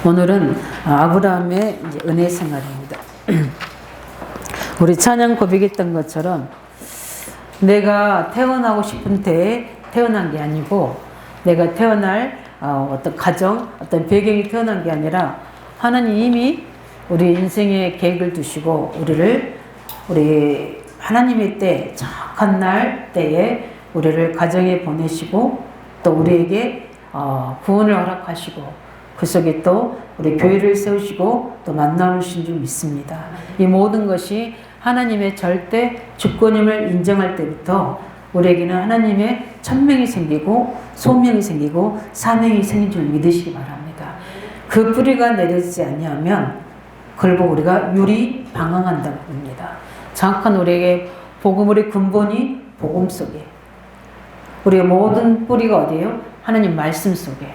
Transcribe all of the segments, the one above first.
오늘은 아브라함의 이제 은혜 생활입니다. 우리 찬양 고백했던 것처럼 내가 태어나고 싶은 때에 태어난 게 아니고 내가 태어날 어떤 가정, 어떤 배경이 태어난 게 아니라 하나님 이미 우리 인생의 계획을 두시고 우리 하나님의 때, 정확한 날 때에 우리를 가정에 보내시고 또 우리에게 구원을 허락하시고 그 속에 또 우리 교회를 세우시고 또 만나주신 줄 믿습니다. 이 모든 것이 하나님의 절대 주권임을 인정할 때부터 우리에게는 하나님의 천명이 생기고 소명이 생기고 사명이 생긴 줄 믿으시기 바랍니다. 그 뿌리가 내려지지 아니하면 그걸 보고 우리가 유리방황한다고 합니다. 정확한 우리에게 복음의 근본이 복음 속에, 우리의 모든 뿌리가 어디예요? 하나님 말씀 속에.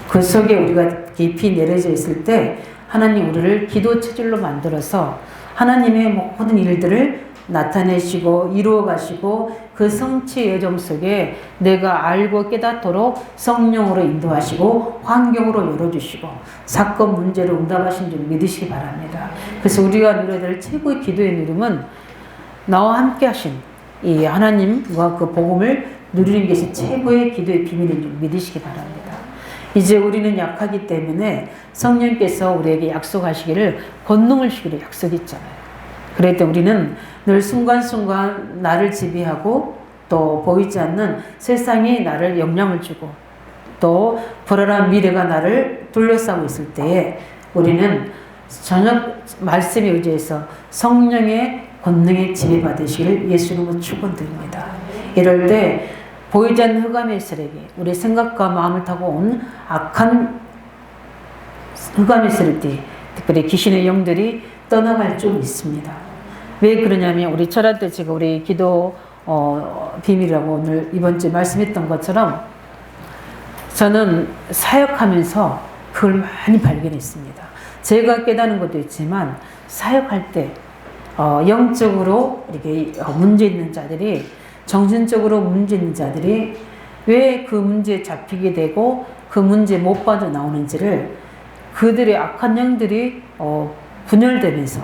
그 속에 우리가 깊이 내려져 있을 때 하나님 우리를 기도 체질로 만들어서 하나님의 모든 일들을 나타내시고 이루어 가시고 그 성취의 여정 속에 내가 알고 깨닫도록 성령으로 인도하시고 환경으로 열어주시고 사건 문제를 응답하신 줄 믿으시기 바랍니다. 그래서 우리가 누려야 될 최고의 기도의 누림은 나와 함께 하신 이 하나님과 그 복음을 누리는 것이 최고의 기도의 비밀인 줄 믿으시기 바랍니다. 이제 우리는 약하기 때문에 성령께서 우리에게 약속하시기를 권능을 주기로 약속했잖아요. 그럴 때 우리는 늘 순간순간 나를 지배하고 또 보이지 않는 세상이 나를 영향을 주고 또 불안한 미래가 나를 둘러싸고 있을 때에 우리는 전혀 말씀에 의지해서 성령의 권능에 지배받으시기를 예수님으로 축원드립니다. 이럴 때 보이지 않는 흑암의 세력이 우리 생각과 마음을 타고 온 악한 흑암의 세력들이, 특별히 귀신의 영들이 떠나갈 줄 믿습니다. 왜 그러냐면 우리 철학 때 제가 우리 기도 비밀이라고 오늘 이번 주에 말씀했던 것처럼 저는 사역하면서 그걸 많이 발견했습니다. 제가 깨닫는 것도 있지만 사역할 때 영적으로 이렇게 문제 있는 자들이, 정신적으로 문제 있는 자들이 왜 그 문제에 잡히게 되고 그 문제에 못 빠져나오는지를 그들의 악한 영들이 분열되면서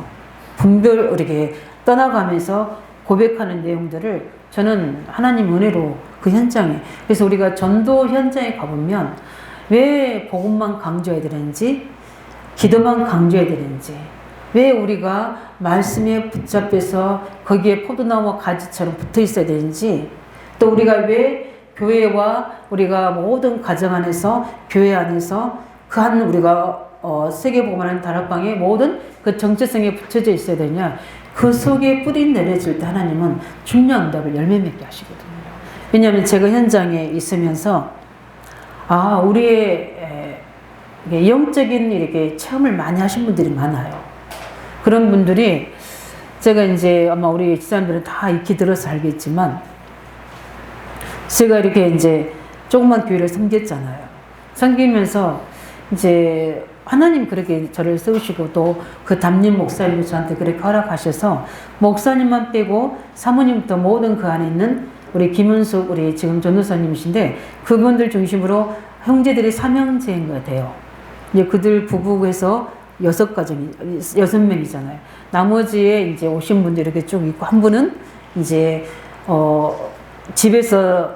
이렇게 떠나가면서 고백하는 내용들을 저는 하나님 은혜로 그 현장에, 그래서 우리가 전도 현장에 가보면 왜 복음만 강조해야 되는지, 기도만 강조해야 되는지, 왜 우리가 말씀에 붙잡혀서 거기에 포도나무와 가지처럼 붙어 있어야 되는지, 또 우리가 왜 교회와 우리가 모든 가정 안에서 교회 안에서 그 한 우리가 세계복음하는 다락방에 모든 그 정체성에 붙여져 있어야 되냐, 그 속에 뿌리 내려질 때 하나님은 중요한 응답을 열매 맺게 하시거든요. 왜냐하면 제가 현장에 있으면서 우리의 영적인 이렇게 체험을 많이 하신 분들이 많아요. 그런 분들이 제가 이제 아마 우리 집사님들은 다 익히 들어서 알겠지만 제가 이렇게 이제 조그만 교회를 섬겼잖아요. 섬기면서 이제 하나님 그렇게 저를 세우시고 또 그 담임 목사님이 저한테 그렇게 허락하셔서 목사님만 빼고 사모님부터 모든 그 안에 있는 우리 김은숙 우리 지금 전도사님이신데 그분들 중심으로 형제들이 삼형제인 것 같아요. 이제 그들 부부에서 6명이잖아요. 나머지에 이제 오신 분들 이렇게 쭉 있고, 한 분은 이제, 집에서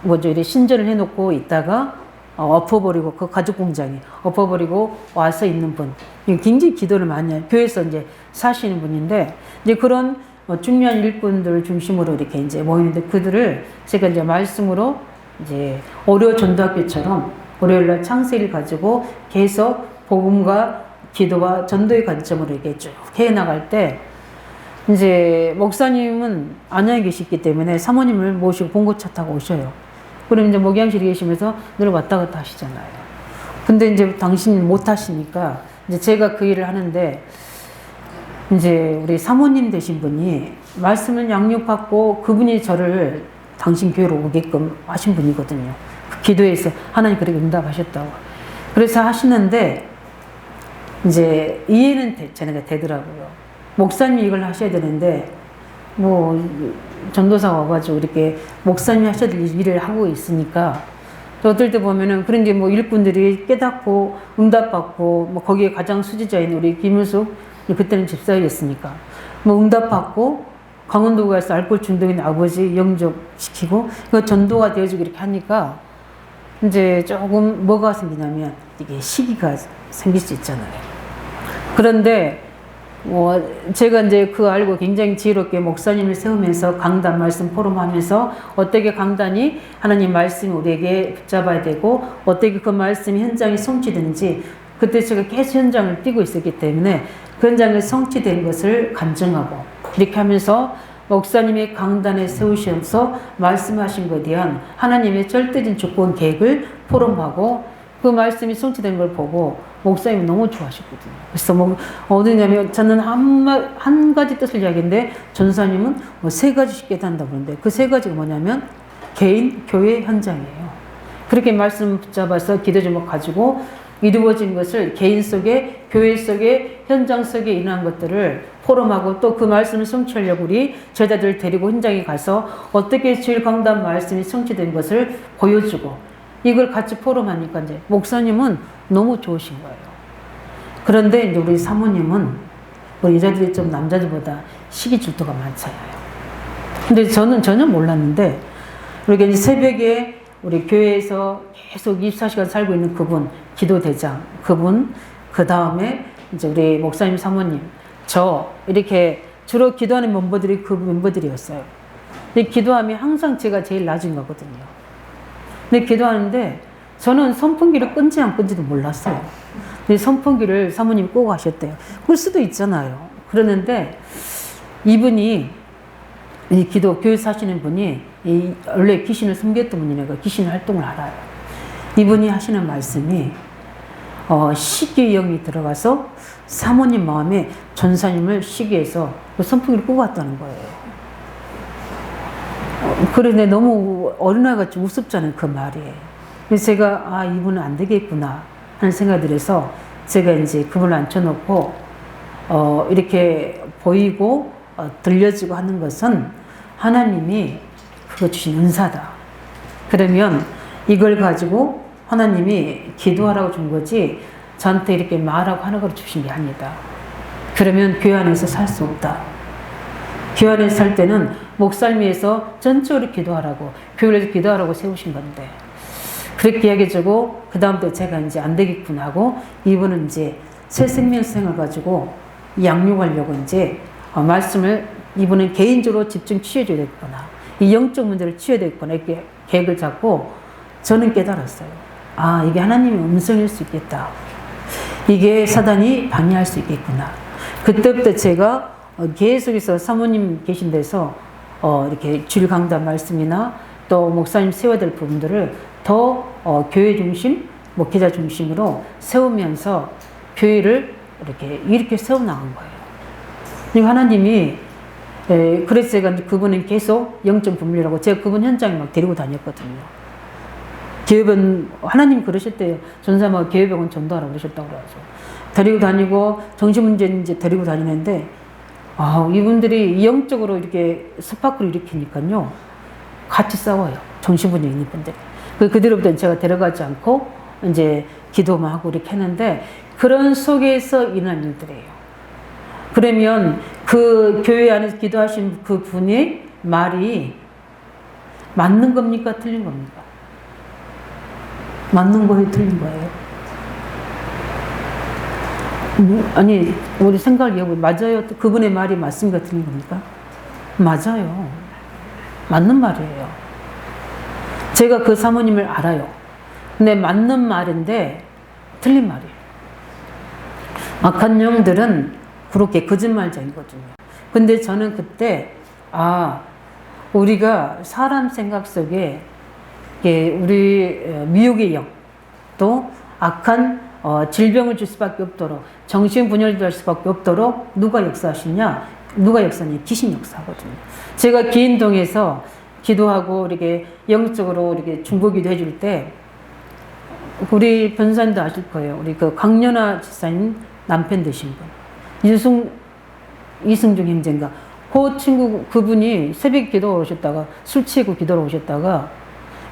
이렇게 신전을 해놓고 있다가, 엎어버리고, 그 가죽 공장에 엎어버리고 와서 있는 분. 굉장히 기도를 많이 해요. 교회에서 이제 사시는 분인데, 이제 그런 중요한 일꾼들 중심으로 이렇게 이제 모이는데 그들을 제가 이제 말씀으로 이제 월요 전도학교처럼 월요일날 창세기를 가지고 계속 복음과 기도와 전도의 관점으로 이렇게 쭉 해나갈 때 이제 목사님은 안양에 계시기 때문에 사모님을 모시고 봉고차 타고 오셔요. 그럼 이제 목양실에 계시면서 늘 왔다 갔다 하시잖아요. 근데 이제 당신이 못 하시니까 이제 제가 그 일을 하는데 이제 우리 사모님 되신 분이 말씀을 양육받고 그분이 저를 당신 교회로 오게끔 하신 분이거든요. 그 기도에서 하나님 그렇게 응답하셨다고. 그래서 하시는데 이제 이해는 되더라고요. 목사님이 이걸 하셔야 되는데 전도사 와가지고 이렇게 목사님이 하셔야 될 일을 하고 있으니까 또 어떨 때 보면은 그런 게 뭐 일꾼들이 깨닫고 응답받고 뭐 거기에 가장 수지자인 우리 김은숙 그때는 집사였으니까 뭐 응답받고 강원도 가서 알코올 중독인 아버지 영접시키고 그 전도가 되어지고 이렇게 하니까 이제 조금 뭐가 생기냐면 이게 시기가 생길 수 있잖아요. 그런데 제가 이제 그 알고 굉장히 지혜롭게 목사님을 세우면서 강단 말씀 포럼하면서 어떻게 강단이 하나님 말씀이 우리에게 붙잡아야 되고 어떻게 그 말씀이 현장에 성취되는지 그때 제가 계속 현장을 뛰고 있었기 때문에 그 현장에 성취된 것을 간증하고 이렇게 하면서 목사님의 강단에 세우셔서 말씀하신 것에 대한 하나님의 절대적인 조건 계획을 포럼하고 그 말씀이 성취된 걸 보고 목사님이 너무 좋아하셨거든요. 그래서 뭐 어디냐면 저는 한 가지 뜻을 이야기했는데 전사님은 뭐 세 가지씩 깨닫는다고 그러는데 그 세 가지가 뭐냐면 개인, 교회, 현장이에요. 그렇게 말씀 붙잡아서 기도 제목 가지고 이루어진 것을 개인 속에, 교회 속에, 현장 속에 일어난 것들을 포럼하고 또 그 말씀을 성취하려고 우리 제자들 데리고 현장에 가서 어떻게 주일 강단 말씀이 성취된 것을 보여주고 이걸 같이 포럼하니까 이제 목사님은 너무 좋으신 거예요. 그런데 이제 우리 사모님은 우리 여자들이 좀 남자들보다 시기 질투가 많잖아요. 근데 저는 전혀 몰랐는데 우리가 이제 새벽에 우리 교회에서 계속 24시간 살고 있는 그분, 기도대장, 그분, 그 다음에 이제 우리 목사님 사모님, 저 이렇게 주로 기도하는 멤버들이 그 멤버들이었어요. 근데 기도하면 항상 제가 제일 낮은 거거든요. 근데 기도하는데 저는 선풍기를 끈지 안 끈지도 몰랐어요. 근데 선풍기를 사모님이 꼭 하셨대요. 그럴 수도 있잖아요. 그러는데 이분이 이 기도 교회 사시는 분이 원래 귀신을 섬겼던 분이니까 귀신 활동을 알아요. 이분이 하시는 말씀이 시기영이 들어가서 사모님 마음에 전사님을 시기해서 그 선풍기를 끄고 왔다는 거예요. 그런데 너무 어린아이같이 우습잖아요, 그 말이. 그래서 제가 이분은 안 되겠구나 하는 생각이 들어서 제가 이제 그분을 앉혀놓고 이렇게 보이고 들려지고 하는 것은 하나님이 그거 주신 은사다. 그러면 이걸 가지고 하나님이 기도하라고 준 거지 저한테 이렇게 말하고 하는 걸 주신 게 아니다. 그러면 교회 안에서 살 수 없다. 교회 안에서 살 때는 목살미에서 전적으로 기도하라고 교회에서 기도하라고 세우신 건데 그렇게 이야기해주고 그 다음부터 제가 이제 안 되겠구나 하고 이분은 이제 새 생명성을 가지고 양육하려고 이제 말씀을 이분은 개인적으로 집중 치유해줘야 되겠구나. 이 영적 문제를 치유해야 되겠구나. 이렇게 계획을 잡고 저는 깨달았어요. 이게 하나님의 음성일 수 있겠다. 이게 사단이 방해할 수 있겠구나. 그때부터 제가 계속해서 사모님 계신 데서 이렇게 주일 강단 말씀이나 또 목사님 세워야 될 부분들을 더 교회 중심, 목회자 중심으로 세우면서 교회를 이렇게 세워나간 거예요. 그리고 하나님이 그래서 제가 그분은 계속 영적 분별하고 제가 그분 현장에 막 데리고 다녔거든요. 교회병 하나님 그러셨대요. 전사마 교회병원 전도하라고 그러셨다고 그래서 데리고 다니고 정신문제 이제 데리고 다니는데 이분들이 영적으로 이렇게 스파크를 일으키니까요 같이 싸워요. 정신분이 있는 분들. 그대로부터 제가 데려가지 않고 이제 기도만 하고 이렇게 했는데 그런 속에서 일어난 일들이에요. 그러면 그 교회 안에서 기도하신 그 분의 말이 맞는 겁니까? 틀린 겁니까? 맞는 거예요? 틀린 거예요? 아니, 우리 생각을 해보면 맞아요? 그분의 말이 맞습니까? 틀린 겁니까? 맞아요. 맞는 말이에요. 제가 그 사모님을 알아요. 근데 맞는 말인데 틀린 말이에요. 악한 영들은 그렇게 거짓말쟁이거든요. 근데 저는 그때 우리가 사람 생각 속에 우리 미혹의 영, 또 악한 질병을 줄 수밖에 없도록 정신분열도 할 수밖에 없도록 누가 역사하시냐? 누가 역사냐? 귀신 역사하거든요. 제가 기인동에서 기도하고 이렇게 영적으로 이렇게 중보기도 해줄 때 우리 변사님도 아실 거예요. 우리 그 강연아 집사님 남편 되신 분. 이승중 형제인가. 그 친구, 그분이 새벽 기도로 오셨다가 술 취하고 기도로 오셨다가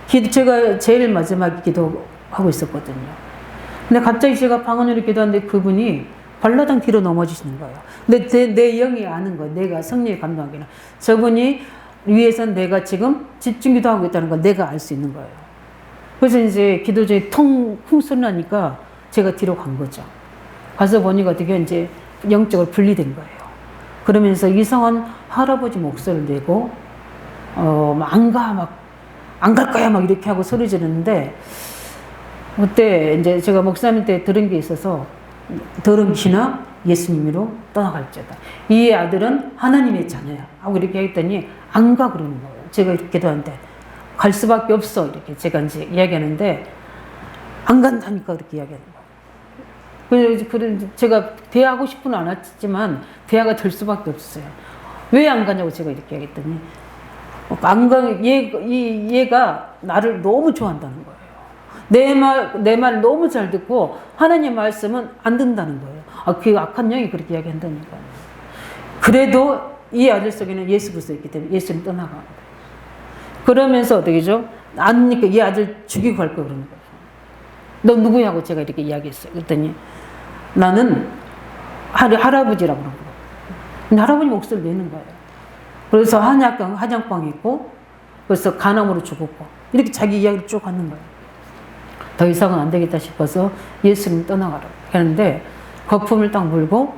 제가 제일 마지막에 기도하고 있었거든요. 근데 갑자기 제가 방언으로 기도하는데 그분이 발라당 뒤로 넘어지시는 거예요. 근데 내 영이 아는 거예요. 내가 성령의 감동하기는. 저분이 위에선 내가 지금 집중 기도하고 있다는 걸 내가 알 수 있는 거예요. 그래서 이제 기도 중에 퉁 소리 나니까 제가 뒤로 간 거죠. 가서 보니까 어떻게 이제 영적으로 분리된 거예요. 그러면서 이상한 할아버지 목소리를 내고, 안 갈 거야, 막 이렇게 하고 소리 지르는데, 그때 이제 제가 목사님 때 들은 게 있어서, 들은 기나 예수님으로 떠나갈지어다. 이 아들은 하나님의 자녀야. 하고 이렇게 했더니, 안 가, 그러는 거예요. 제가 이렇게 기도하는데, 갈 수밖에 없어. 이렇게 제가 이제 이야기하는데, 안 간다니까 그렇게 이야기하는 거예요. 그래서 제가 대하고 싶은 않았지만, 대화가 될 수밖에 없었어요. 왜 안 가냐고 제가 이렇게 얘기했더니, 안 가, 얘가 나를 너무 좋아한다는 거예요. 내 말 너무 잘 듣고, 하나님 말씀은 안 듣는다는 거예요. 그 악한 영이 그렇게 이야기한다니까요. 그래도 이 아들 속에는 예수 그리스도 있기 때문에 예수는 떠나갑니다. 그러면서 어떻게죠? 아니니까 이 아들 죽이고 갈 거야, 그러는 거예요. 너 누구냐고 제가 이렇게 이야기했어요. 그랬더니 나는 할아버지라고 그런 거예요. 근데 할아버지 목소리를 내는 거예요. 그래서 한약방에 있고, 그래서 간암으로 죽었고, 이렇게 자기 이야기를 쭉 하는 거예요. 더 이상은 안 되겠다 싶어서 예수님 떠나가라고 하는데, 거품을 딱 물고,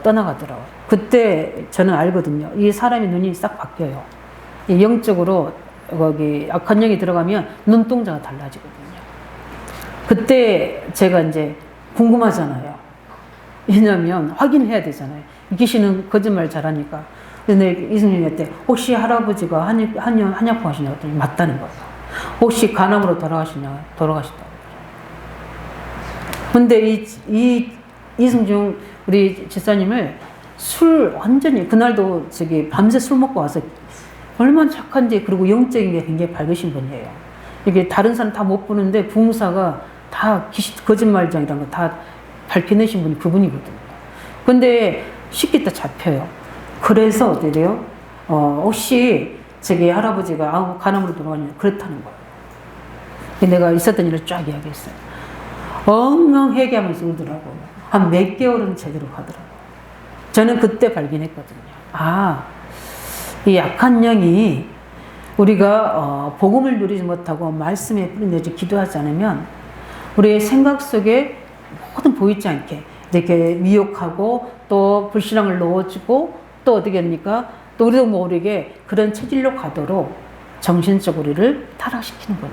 떠나가더라고요. 그때 저는 알거든요. 이 사람의 눈이 싹 바뀌어요. 영적으로, 거기, 악한 영이 들어가면 눈동자가 달라지거든요. 그때 제가 이제 궁금하잖아요. 왜냐면 확인해야 되잖아요. 이 귀신은 거짓말 잘하니까. 근데 이승님한테 혹시 할아버지가 한약품 하시냐고 했더니 맞다는 거예요. 혹시 간암으로 돌아가셨다고. 근데 이승중 우리 집사님을 완전히 그날도 밤새 술 먹고 와서 얼마나 착한지, 그리고 영적인 게 굉장히 밝으신 분이에요. 이게 다른 사람 다 못 보는데 부흥사가 다 거짓말장이라는 거 다 밝혀내신 분이 그분이거든요. 근데 쉽게 다 잡혀요. 그래서 어떻게 돼요? 혹시 할아버지가 간암으로 돌아가냐? 그렇다는 거예요. 내가 있었던 일을 쫙 이야기했어요. 엉엉 회개하면서 울더라고요. 한 몇 개월은 제대로 가더라고요. 저는 그때 발견했거든요. 이 약한 영이 우리가 복음을 누리지 못하고 말씀에 뿌리내지 기도하지 않으면 우리의 생각 속에 모든 보이지 않게 이렇게 미혹하고 또 불신앙을 넣어주고 또 어떻게 합니까? 또 우리도 모르게 그런 체질로 가도록 정신적으로 우리를 타락시키는구나.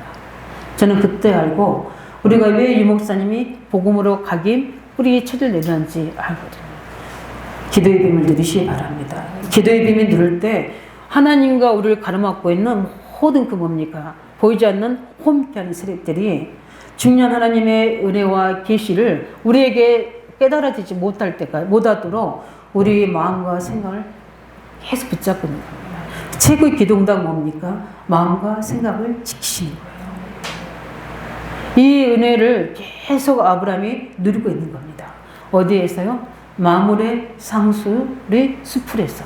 저는 그때 알고 우리가 왜 유목사님이 복음으로 각임 뿌리 체질 내려는지 알거든요. 기도의 빔을 누리시기 바랍니다. 기도의 빔을 누릴 때 하나님과 우리를 가로막고 있는 모든 그 뭡니까? 보이지 않는 혼미한 세력들이 중요한 하나님의 은혜와 계시를 우리에게 깨달아지지 못하도록 우리의 마음과 생각을 계속 붙잡고 있는 겁니다. 최고의 기도응답 뭡니까? 마음과 생각을 지키시는 거예요. 이 은혜를 계속 아브라함이 누리고 있는 겁니다. 어디에서요? 마물의 상수의 수풀에서.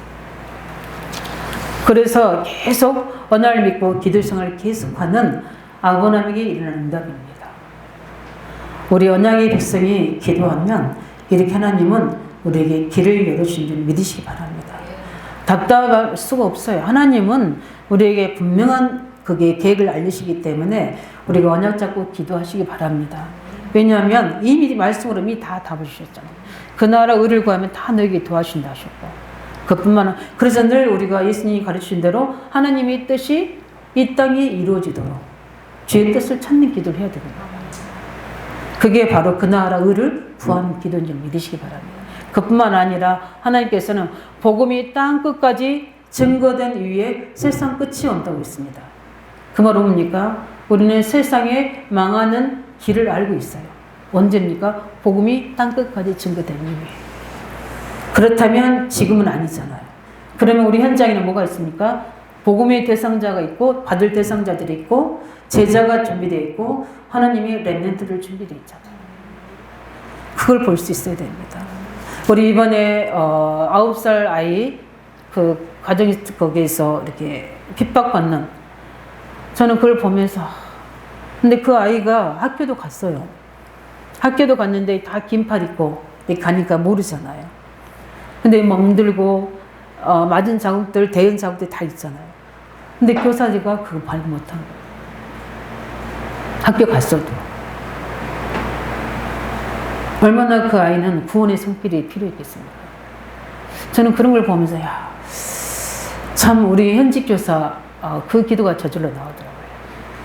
그래서 계속 언약을 믿고 기도 생활을 계속하는 아브라함에게 일어나는 응답입니다. 우리 언약의 백성이 기도하면 이렇게 하나님은 우리에게 길을 열어주신 줄 믿으시기 바랍니다. 답답할 수가 없어요. 하나님은 우리에게 분명한 그게 계획을 알리시기 때문에 우리가 언약 잡고 기도하시기 바랍니다. 왜냐하면 이미 말씀으로 이미 다 답을 주셨잖아요. 그 나라 의를 구하면 다 너에게 도와주신다 하셨고. 그뿐만 아니라 그래서 늘 우리가 예수님이 가르치신 대로 하나님의 뜻이 이 땅에 이루어지도록 주의 뜻을 찾는 기도를 해야 됩니다. 그게 바로 그 나라 의를 구하는 기도인 줄 믿으시기 바랍니다. 그뿐만 아니라 하나님께서는 복음이 땅 끝까지 증거된 이후에 세상 끝이 온다고 했습니다. 그 말은 뭡니까? 우리는 세상에 망하는 길을 알고 있어요. 언제입니까? 복음이 땅 끝까지 증거된 이후에. 그렇다면 지금은 아니잖아요. 그러면 우리 현장에는 뭐가 있습니까? 복음의 대상자가 있고 받을 대상자들이 있고 제자가 준비되어 있고 하나님이 렘넌트를 준비되어 있잖아요. 그걸 볼 수 있어야 됩니다. 우리 이번에 9살 아이 그 가정이 거기에서 이렇게 핍박받는 저는 그걸 보면서 근데 그 아이가 학교도 갔어요. 학교도 갔는데 다 긴팔 입고 가니까 모르잖아요. 근데 멍들고 맞은 자국들, 대은 자국들 다 있잖아요. 근데 교사들과 그거 발 못한 거예요. 학교 갔어도. 얼마나 그 아이는 구원의 손길이 필요했겠습니까? 저는 그런 걸 보면서 참 우리 현직 교사 그 기도가 저절로 나오더라고요.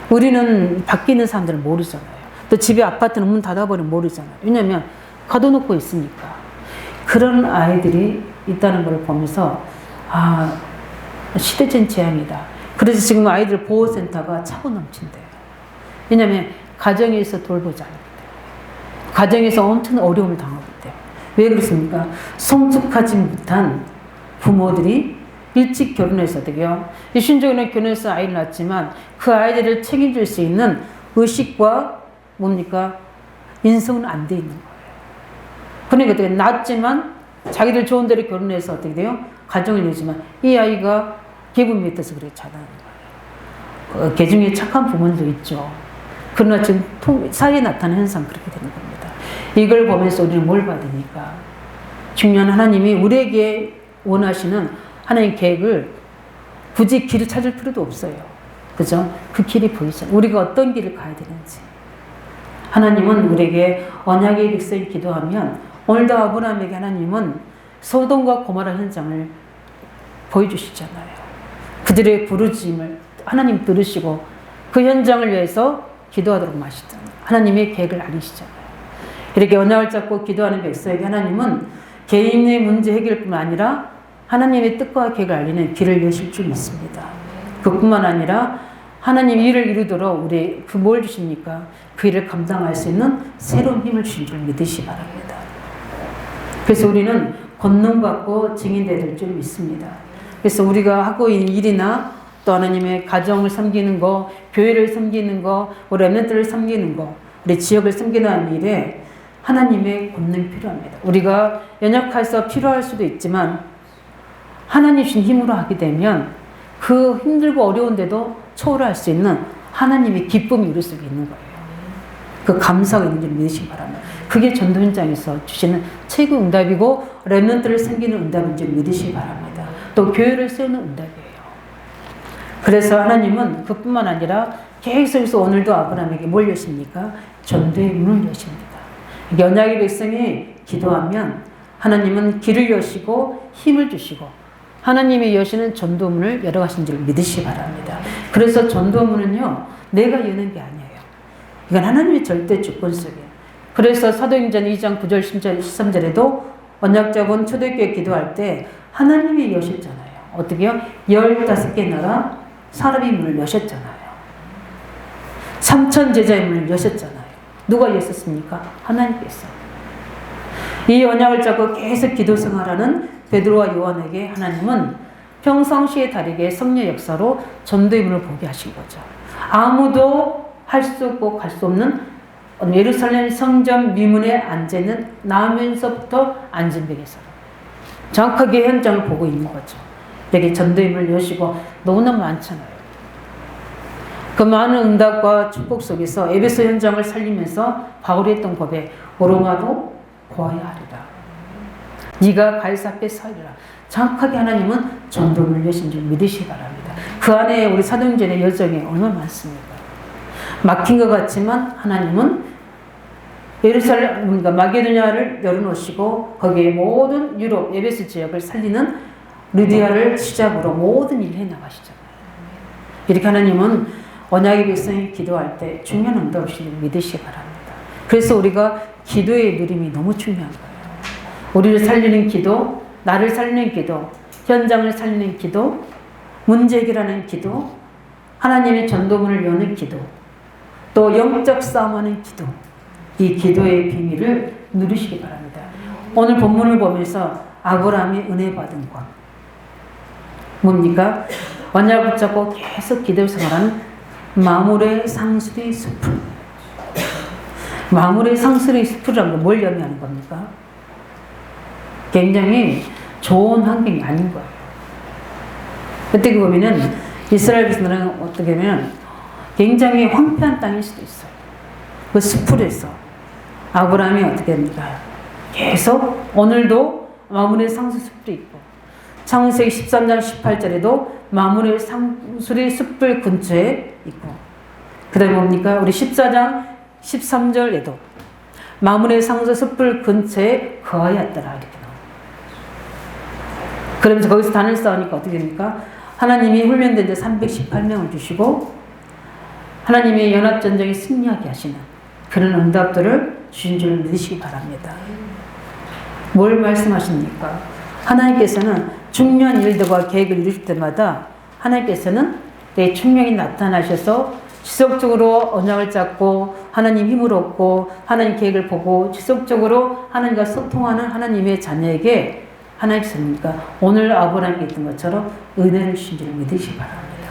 우리는 밖에 있는 사람들은 모르잖아요. 또 집에 아파트는 문 닫아버리면 모르잖아요. 왜냐하면 가둬놓고 있으니까. 그런 아이들이 있다는 걸 보면서 시대적 재앙이다. 그래서 지금 아이들 보호센터가 차고 넘친대요. 왜냐하면 가정에서 돌보지 않기 때문에. 가정에서 엄청 어려움을 당하기 때문에. 왜 그렇습니까? 성숙하지 못한 부모들이 일찍 결혼해서 어떻게요? 신적으로 결혼해서 아이를 낳았지만 그 아이들을 책임질 수 있는 의식과 뭡니까? 인성은 안 돼 있는 거예요. 그러니까 어떻게 낳았지만 자기들 좋은 대로 결혼해서 어떻게 돼요? 가정을 이루지만 이 아이가 기분 밑에서 그렇게 자라는 거예요. 개중에 착한 부모도 있죠. 그러나 지금 사회에 나타나는 현상 그렇게 되는 겁니다. 이걸 보면서 우리는 뭘 받으니까 중요한 하나님이 우리에게 원하시는 하나님 계획을 굳이 길을 찾을 필요도 없어요. 그죠? 그 길이 보이잖아요. 우리가 어떤 길을 가야 되는지. 하나님은 우리에게 언약의 백성이 기도하면 오늘도 아브라함에게 하나님은 소돔과 고모라 현장을 보여주시잖아요. 그들의 부르짖음을 하나님 들으시고 그 현장을 위해서 기도하도록 하시잖아요. 하나님의 계획을 알리시잖아요. 이렇게 언약을 잡고 기도하는 백성에게 하나님은 개인의 문제 해결뿐만 아니라 하나님의 뜻과 계획을 알리는 길을 여실 줄 믿습니다. 그뿐만 아니라 하나님 일을 이루도록 우리 뭘 주십니까? 그 일을 감당할 수 있는 새로운 힘을 주신 줄 믿으시 바랍니다. 그래서 우리는 권능받고 증인되야 될 줄 믿습니다. 그래서 우리가 하고 있는 일이나 또 하나님의 가정을 섬기는 거, 교회를 섬기는 거, 우리 렘넌트를 섬기는 거, 우리 지역을 섬기는 일에 하나님의 권능이 필요합니다. 우리가 연약해서 필요할 수도 있지만 하나님 주신 힘으로 하게 되면 그 힘들고 어려운데도 초월할 수 있는 하나님의 기쁨이 우리 속에 있는 거예요. 그 감사가 있는 줄 믿으시기 바랍니다. 그게 전도 현장에서 주시는 최고 응답이고 렘넌트를 섬기는 응답인 줄 믿으시기 바랍니다. 또 교회를 세우는 응답이에요. 그래서 하나님은 그뿐만 아니라 계속해서 오늘도 아브라함에게 뭘 여십니까? 전도의 문을 여십니다. 언약의 백성이 기도하면 하나님은 길을 여시고 힘을 주시고 하나님이 여시는 전도문을 열어가신 줄 믿으시기 바랍니다. 그래서 전도문은요, 내가 여는 게 아니에요. 이건 하나님의 절대 주권 속이에요. 그래서 사도행전 2장 9절 10절 13절에도 언약자분 초대교회 기도할 때 하나님이 여셨잖아요. 어떻게요? 15개 나라 사람의 문을 여셨잖아요. 3천 제자의 문을 여셨잖아요. 누가 여셨습니까? 하나님께서. 이 언약을 잡고 계속 기도 생활하는 베드로와 요한에게 하나님은 평상시에 다르게 성령 역사로 전도의 문을 보게 하신 거죠. 아무도 할 수 없고 갈 수 없는 예루살렘 성전 미문에 앉아있는 나면서부터 안진백에서 정확하게 현장을 보고 있는 거죠. 이렇게 전도의 문을 여시고 너무나 많잖아요. 그 많은 응답과 축복 속에서 에베소 현장을 살리면서 바울이 했던 법에 로마도 고아야 하리라. 네가 가이사 앞에 서리라. 정확하게 하나님은 전도문을 여신 줄 믿으시기 바랍니다. 그 안에 우리 사도행전의 여정이 얼마나 많습니까? 막힌 것 같지만 하나님은 예루살렘, 그러니까 마게도냐를 열어놓으시고 거기에 모든 유럽, 에베소 지역을 살리는 루디아를 시작으로 모든 일을 해나가시잖아요. 이렇게 하나님은 언약의 백성이 기도할 때 중요한 응답을 믿으시기 바랍니다. 그래서 우리가 기도의 누림이 너무 중요한 거예요. 우리를 살리는 기도, 나를 살리는 기도, 현장을 살리는 기도, 문제 해결하는 기도, 하나님의 전도문을 여는 기도, 또 영적 싸움하는 기도, 이 기도의 비밀을 누리시기 바랍니다. 오늘 본문을 보면서 아브라함이 은혜 받은 것 뭡니까? 언약을 붙잡고 계속 기도 생활하는 마물의 상수리 숲을. 마물의 상수리 숲이라는 건 뭘 의미하는 겁니까? 굉장히 좋은 환경이 아닌 거예요. 어떻게 보면은 이스라엘 백성들은 어떻게 보면 굉장히 황폐한 땅일 수도 있어요. 그 숲풀에서 아브라함이 어떻게 합니까? 계속 오늘도 마므레 상수숲도 있고 창세기 13장 18절에도 마므레 상수리 숲풀 근처에 있고 그 다음에 뭡니까? 우리 14장 13절에도 마므레 상수 숲풀 근처에 거하였더라 이렇게 나옵니다. 그러면서 거기서 단을 쌓으니까 어떻게 됩니까? 하나님이 훈련된 자 318명을 주시고 하나님의 연합전쟁에 승리하게 하시는 그런 응답들을 주신 줄 믿으시기 바랍니다. 뭘 말씀하십니까? 하나님께서는 중요한 일들과 계획을 이루실 때마다 하나님께서는 내 충명히 나타나셔서 지속적으로 언약을 잡고 하나님 힘을 얻고 하나님 계획을 보고 지속적으로 하나님과 소통하는 하나님의 자녀에게 하나님께서니까 오늘 아브라함이 있던 것처럼 은혜를 주신 줄 믿으시기 바랍니다.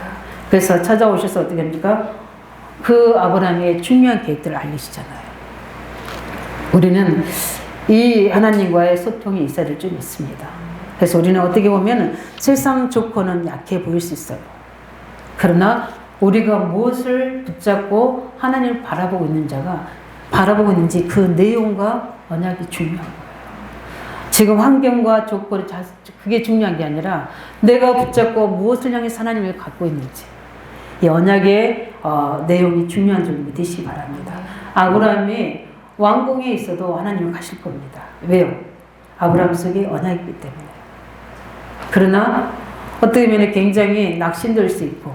그래서 찾아오셔서 어떻게 합니까? 그 아브라함의 중요한 계획들을 알리시잖아요. 우리는 이 하나님과의 소통이 있어야 될 줄 믿습니다. 그래서 우리는 어떻게 보면 세상 조건은 약해 보일 수 있어요. 그러나 우리가 무엇을 붙잡고 하나님을 바라보고 있는 자가 바라보고 있는지 그 내용과 언약이 중요한 거예요. 지금 환경과 조건이 그게 중요한 게 아니라 내가 붙잡고 무엇을 향해서 하나님을 갖고 있는지 이 언약의 내용이 중요한 줄 믿으시기 바랍니다. 아브라함이 왕궁에 있어도 하나님을 가실 겁니다. 왜요? 아브라함 속에 언약이 있기 때문에. 그러나 어떻게 보면 굉장히 낙심될 수 있고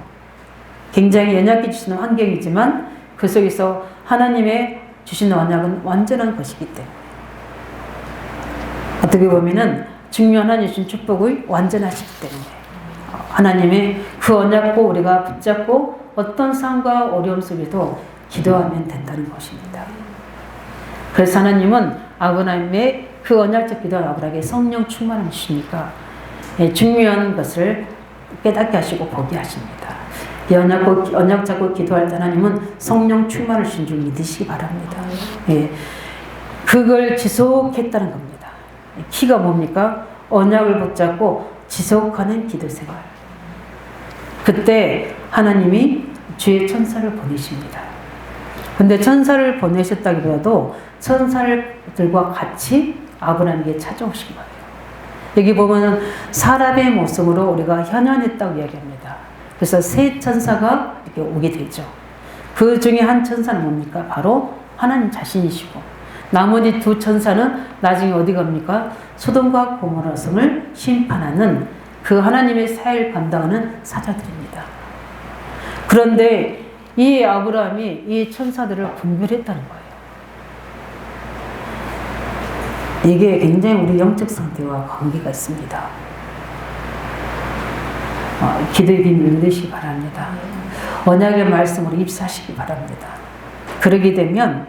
굉장히 연약해 주시는 환경이지만 그 속에서 하나님의 주시는 언약은 완전한 것이기 때문에 어떻게 보면은 중요한 하나님 주신 축복이 완전하시기 때문에 하나님의 그 언약고 우리가 붙잡고 어떤 상황과 어려움 속에도 기도하면 된다는 것입니다. 그래서 하나님은 아브라함의 그 언약적 기도한 아브라함에게 성령 충만을 주시니까 중요한 것을 깨닫게 하시고 보게 하십니다. 언약 잡고 기도할 때 하나님은 성령 충만을 주신 줄 믿으시기 바랍니다. 예. 그걸 지속했다는 겁니다. 키가 뭡니까? 언약을 붙잡고 지속하는 기도 생활. 그때 하나님이 주의 천사를 보내십니다. 근데 천사를 보내셨다기보다도 천사들과 같이 아브라함에게 찾아오신 거예요. 여기 보면은 사람의 모습으로 우리가 현현했다고 이야기합니다. 그래서 세 천사가 이렇게 오게 되죠. 그 중에 한 천사는 뭡니까? 바로 하나님 자신이시고 나머지 두 천사는 나중에 어디 갑니까? 소돔과 고모라 성을 심판하는 그 하나님의 사회를 감당하는 사자들입니다. 그런데 이 아브라함이 이 천사들을 분별했다는 거예요. 이게 굉장히 우리 영적 상태와 관계가 있습니다. 기도의 비밀을 믿으시기 바랍니다. 언약의 말씀으로 입사하시기 바랍니다. 그러게 되면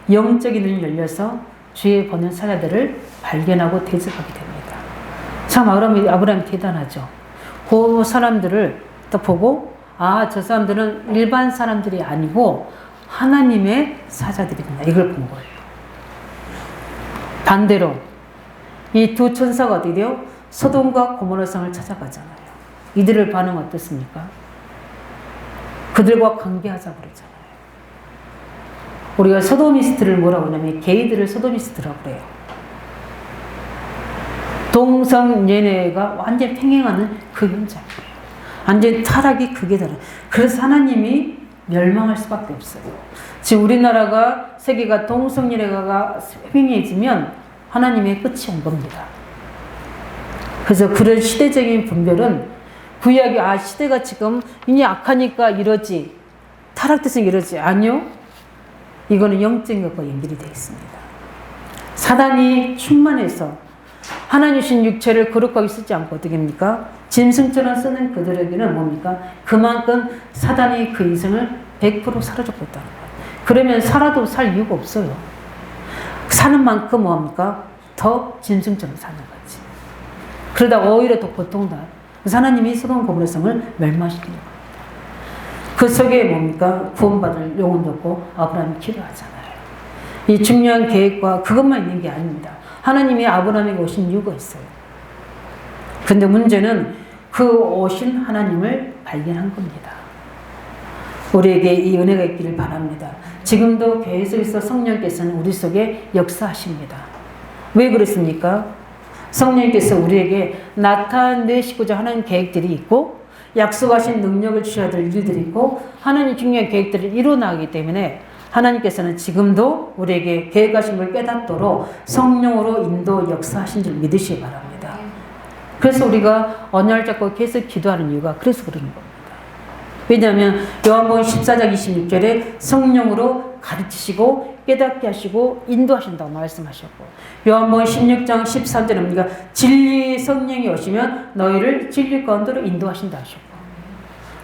영적인 눈이 열려서 주의 보는 사자들을 발견하고 대적하게 됩니다. 참 아브라함이 대단하죠. 그 사람들을 또 보고 저 사람들은 일반 사람들이 아니고 하나님의 사자들이구나 이걸 본 거예요. 반대로 이 두 천사가 어떻게 돼요? 소돔과 고모라 성을 찾아가잖아요. 이들의 반응 어떻습니까? 그들과 관계하자고 그러잖아요. 우리가 소도미스트를 뭐라고 하냐면 게이들을 소도미스트라고 그래요. 동성연애가 완전 팽행하는 그 현장이에요. 완전 타락이 극에 달아요. 그래서 하나님이 멸망할 수밖에 없어요. 지금 우리나라가 세계가 동성연애가 팽행해지면 하나님의 끝이 온 겁니다. 그래서 그런 시대적인 분별은 구약이 시대가 지금 이미 악하니까 이러지 타락돼서 이러지 아니요. 이거는 영적인 것과 연결이 되어 있습니다. 사단이 충만해서 하나님 주신 육체를 거룩하게 쓰지 않고 어떻게 합니까? 짐승처럼 쓰는 그들에게는 뭡니까? 그만큼 사단이 그 인생을 100% 사로잡고 있다는 거예요. 그러면 살아도 살 이유가 없어요. 사는 만큼 뭡니까? 더 짐승처럼 사는 거지. 그러다 오히려 더 고통다. 하나님이 소돔 고모라 성을 멸망시키는 겁니다. 그 속에 뭡니까? 구원받을 영혼도 없고 아브라함이 기도하잖아요. 이 중요한 계획과 그것만 있는 게 아닙니다. 하나님이 아브라함에게 오신 이유가 있어요. 근데 문제는 그 오신 하나님을 발견한 겁니다. 우리에게 이 은혜가 있기를 바랍니다. 지금도 계속해서 성령께서는 우리 속에 역사하십니다. 왜 그렇습니까? 성령께서 우리에게 나타내시고자 하는 계획들이 있고 약속하신 능력을 주셔야 될 일들이 있고 하나님 중요한 계획들을 이루어나가기 때문에 하나님께서는 지금도 우리에게 계획하신 걸 깨닫도록 성령으로 인도 역사하신 줄 믿으시기 바랍니다. 그래서 우리가 언약을 잡고 계속 기도하는 이유가 그래서 그러는 겁니다. 왜냐하면 요한복음 14장 26절에 성령으로 가르치시고 깨닫게 하시고 인도하신다고 말씀하셨고 요한복음 16장 13절에 뭡니까? 진리의 성령이 오시면 너희를 진리 가운데로 인도하신다 하셨고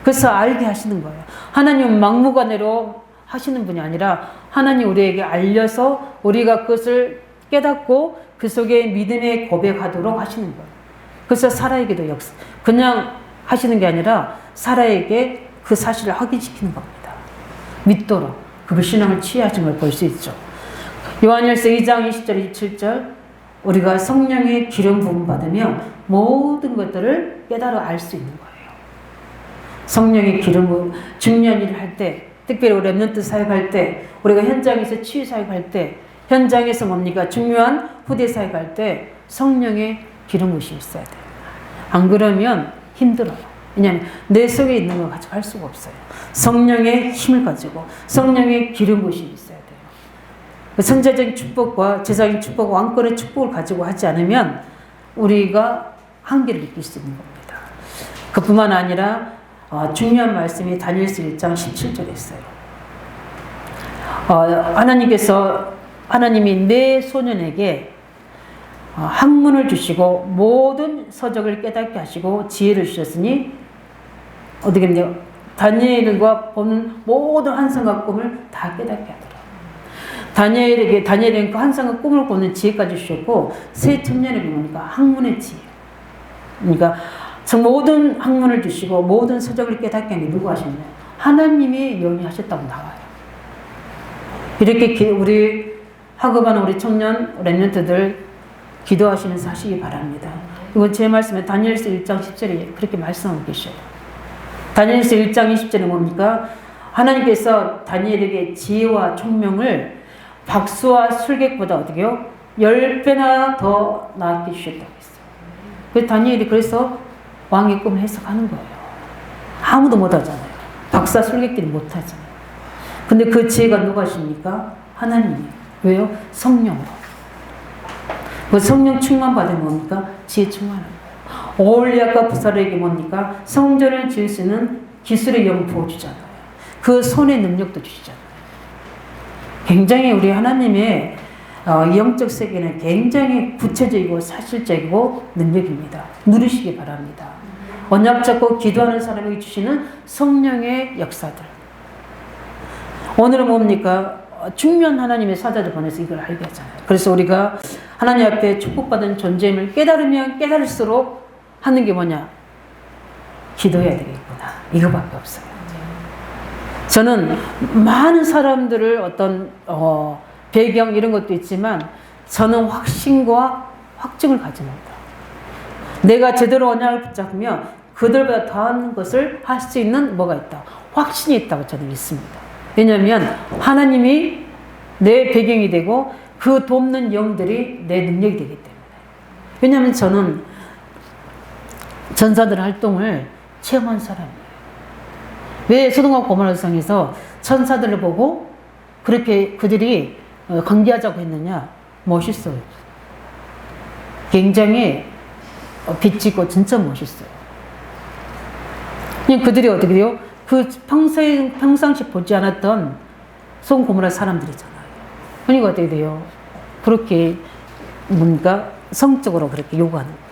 그래서 알게 하시는 거예요. 하나님은 막무가내로 하시는 분이 아니라 하나님 우리에게 알려서 우리가 그것을 깨닫고 그 속에 믿음의 고백하도록 하시는 거예요. 그래서 사라에게도 그냥 하시는 게 아니라 사라에게 그 사실을 확인시키는 겁니다. 믿도록 그 신앙을 취하신 걸 볼 수 있죠. 요한일서 2장 20절 27절 우리가 성령의 기름 부음 받으면 모든 것들을 깨달아 알 수 있는 거예요. 성령의 기름 부음 중요한 일을 할 때 특별히 우리 랩런트 사역할 때 우리가 현장에서 치유 사역할 때 현장에서 뭡니까? 중요한 후대 사역할 때 성령의 기름 부으심이 있어야 돼요. 안 그러면 힘들어요. 왜냐하면 내 속에 있는 걸 가지고 할 수가 없어요. 성령의 힘을 가지고 성령의 기름 부으심이 있어야 돼요. 선제적인 축복과 제사적인 축복과 왕권의 축복을 가지고 하지 않으면 우리가 한계를 느낄 수 있는 겁니다. 그뿐만 아니라 중요한 말씀이 다니엘서 1장 17절에 있어요. 하나님이 내 소년에게 학문을 주시고 모든 서적을 깨닫게 하시고 지혜를 주셨으니 어떻게 했냐? 다니엘과 보는 모든 환상과 꿈을 다 깨닫게 하더라. 다니엘에게 그 환상과 꿈을 보는 지혜까지 주셨고 새 청년에게 보니까 학문의 지혜. 그러니까 모든 학문을 주시고 모든 서적을 깨닫게 하는 게 누구 하셨냐? 하나님이 영위하셨다고 나와요. 이렇게 우리 학업하는 우리 청년 랩런트들 기도하시면서 하시기 바랍니다. 이건 제 말씀에 다니엘서 1장 10절에 그렇게 말씀하고 계셔요. 다니엘서 1장 20절에 뭡니까? 하나님께서 다니엘에게 지혜와 총명을 박수와 술객보다 어떻게요? 10배나 더 나게 주셨다고 했어요. 그래서 다니엘이 그래서 왕의 꿈을 해석하는 거예요. 아무도 못하잖아요. 박사 술객들이 못하잖아요. 근데 그 지혜가 누가 하십니까? 하나님이. 왜요? 성령으로. 그 성령 충만 받으면 뭡니까? 지혜 충만한 거예요. 오올리압과 부사르에게 뭡니까? 성전을 지을 수 있는 기술의 영 부어주잖아요. 그 손의 능력도 주시잖아요. 굉장히 우리 하나님의 영적 세계는 굉장히 구체적이고 사실적이고 능력입니다. 누리시기 바랍니다. 언약 잡고 기도하는 사람에게 주시는 성령의 역사들. 오늘은 뭡니까? 중요한 하나님의 사자를 보내서 이걸 알게 하잖아요. 그래서 우리가 하나님 앞에 축복받은 존재임을 깨달으면 깨달을수록 하는 게 뭐냐? 기도해야 되겠구나. 이거밖에 없어요. 저는 많은 사람들을 어떤 배경 이런 것도 있지만 저는 확신과 확증을 가집니다. 내가 제대로 언약을 붙잡으면 그들보다 더한 것을 할 수 있는 뭐가 있다? 확신이 있다고 저는 믿습니다. 왜냐하면 하나님이 내 배경이 되고 그 돕는 영들이 내 능력이 되기 때문에. 왜냐하면 저는 전사들 활동을 체험한 사람이에요. 왜 소돔과 고모라 성에서 천사들을 보고 그렇게 그들이 관계하자고 했느냐? 멋있어요. 굉장히 빛있고 진짜 멋있어요. 그냥 그들이 어떻게 돼요? 그 평상시 보지 않았던 소돔 고모라 사람들이잖아요. 그러니까 어떻게 돼요? 그렇게 뭔가 성적으로 그렇게 요구하는 거예요.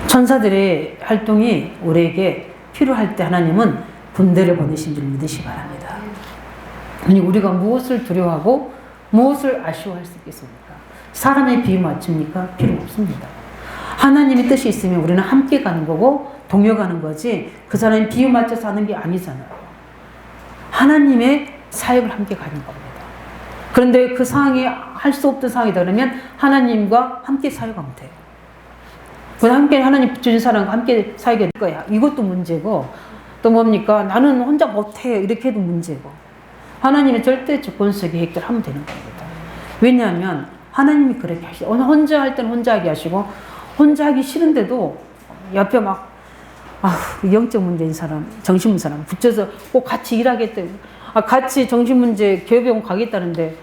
천사들의 활동이 우리에게 필요할 때 하나님은 군대를 보내신 줄 믿으시기 바랍니다. 아니 우리가 무엇을 두려워하고 무엇을 아쉬워할 수 있겠습니까? 사람의 비유 맞춥니까? 필요 없습니다. 하나님의 뜻이 있으면 우리는 함께 가는 거고 동요가는 거지 그 사람이 비유 맞춰서 하는 게 아니잖아요. 하나님의 사역을 함께 가는 겁니다. 그런데 그 상황이 할 수 없던 상황이다 그러면 하나님과 함께 사역하면 돼요. 함께 하나님 주신 사람과 함께 사역할 거야. 이것도 문제고 또 뭡니까? 나는 혼자 못해. 이렇게 해도 문제고. 하나님의 절대 주권적 계획대로 하면 되는 겁니다. 왜냐하면 하나님이 그렇게 하시죠. 혼자 할 때는 혼자 하게 하시고, 혼자 하기 싫은데도 옆에 막 영적 문제인 사람, 정신문 사람 붙여서 꼭 같이 일하겠다. 같이 정신문제 교회병원 가겠다는데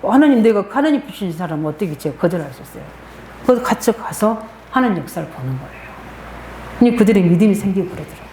하나님 내가 하나님 부신 사람 어떻게 제가 거절하셨어요. 그래서 같이 가서 하나님 역사를 보는 거예요. 그들의 믿음이 생기고 그러더라고요.